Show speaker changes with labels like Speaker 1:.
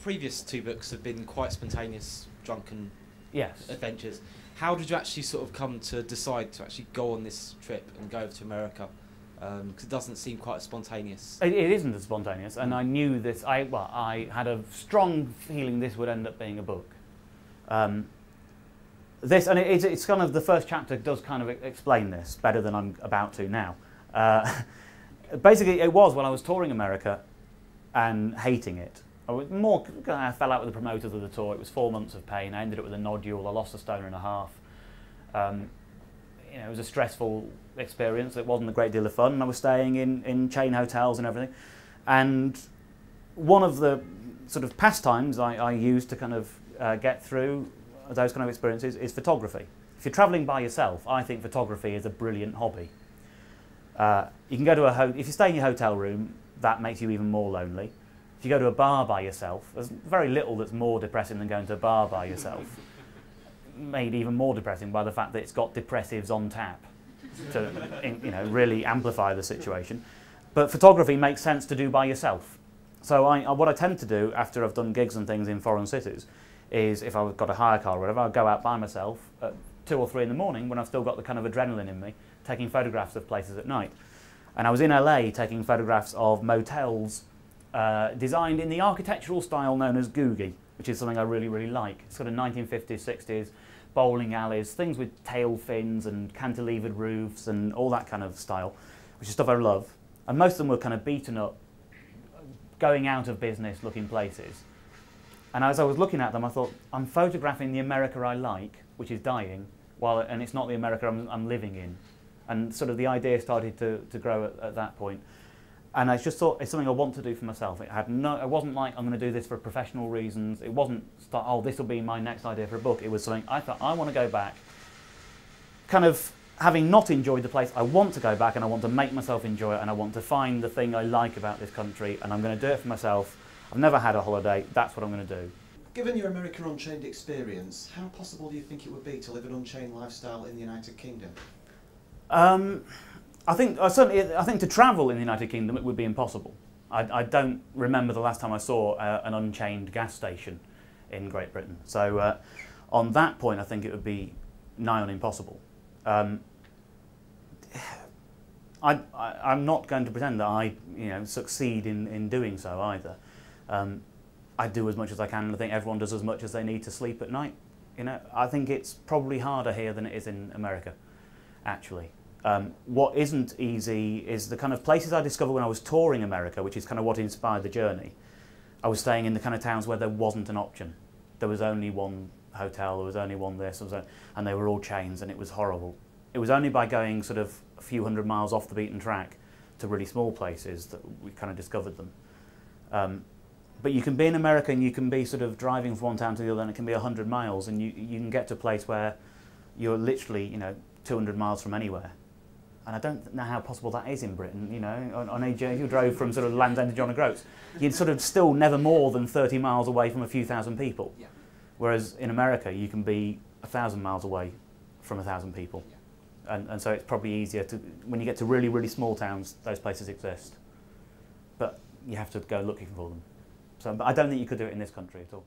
Speaker 1: previous two books have been quite spontaneous, drunken
Speaker 2: Yes.
Speaker 1: adventures. How did you actually sort of come to decide to actually go on this trip and go over to America? Because it doesn't seem quite spontaneous.
Speaker 2: It isn't as spontaneous, and I knew this. I had a strong feeling this would end up being a book. It's kind of the first chapter does kind of explain this better than I'm about to now. Basically, it was when I was touring America and hating it. I fell out with the promoters of the tour. It was 4 months of pain. I ended up with a nodule. I lost a stone and a half. It was a stressful experience. It wasn't a great deal of fun. I was staying in chain hotels and everything. And one of the sort of pastimes I used to kind of get through those kind of experiences is photography. If you're travelling by yourself, I think photography is a brilliant hobby. You can go to if you stay in your hotel room, that makes you even more lonely. If you go to a bar by yourself, there's very little that's more depressing than going to a bar by yourself. Made even more depressing by the fact that it's got depressives on tap to really amplify the situation. But photography makes sense to do by yourself. So what I tend to do after I've done gigs and things in foreign cities is, if I've got a hire car or whatever, I'll go out by myself at 2 or 3 in the morning when I've still got the kind of adrenaline in me, taking photographs of places at night. And I was in LA taking photographs of motels designed in the architectural style known as Googie, which is something I really, really like. It's sort of 1950s, 60s, bowling alleys, things with tail fins and cantilevered roofs and all that kind of style, which is stuff I love. And most of them were kind of beaten up, going out of business looking places. And as I was looking at them, I thought, I'm photographing the America I like, which is dying, and it's not the America I'm living in. And sort of the idea started to grow at that point. And I just thought, it's something I want to do for myself. It wasn't like, I'm going to do this for professional reasons. It wasn't, this will be my next idea for a book. It was something I thought, I want to go back, kind of having not enjoyed the place, I want to go back and I want to make myself enjoy it, and I want to find the thing I like about this country, and I'm going to do it for myself. I've never had a holiday, that's what I'm going to do.
Speaker 3: Given your America Unchained experience, how possible do you think it would be to live an unchained lifestyle in the United Kingdom?
Speaker 2: I think to travel in the United Kingdom it would be impossible. I don't remember the last time I saw an unchained gas station in Great Britain. So on that point I think it would be nigh on impossible. I'm not going to pretend that I succeed in doing so either. I do as much as I can, and I think everyone does as much as they need to sleep at night. I think it's probably harder here than it is in America, actually. What isn't easy is the kind of places I discovered when I was touring America, which is kind of what inspired the journey. I was staying in the kind of towns where there wasn't an option. There was only one hotel, there was only one this, and they were all chains, and it was horrible. It was only by going sort of a few hundred miles off the beaten track to really small places that we kind of discovered them. But you can be in America and you can be sort of driving from one town to the other, and it can be 100 miles, and you can get to a place where you're literally 200 miles from anywhere. And I don't know how possible that is in Britain. On a journey, you drove from sort of Land's End to John O'Groats, you'd sort of still never more than 30 miles away from a few thousand people. Yeah. Whereas in America, you can be 1,000 miles away from 1,000 people. Yeah. And so it's probably easier to, when you get to really, really small towns, those places exist. But you have to go looking for them. But I don't think you could do it in this country at all.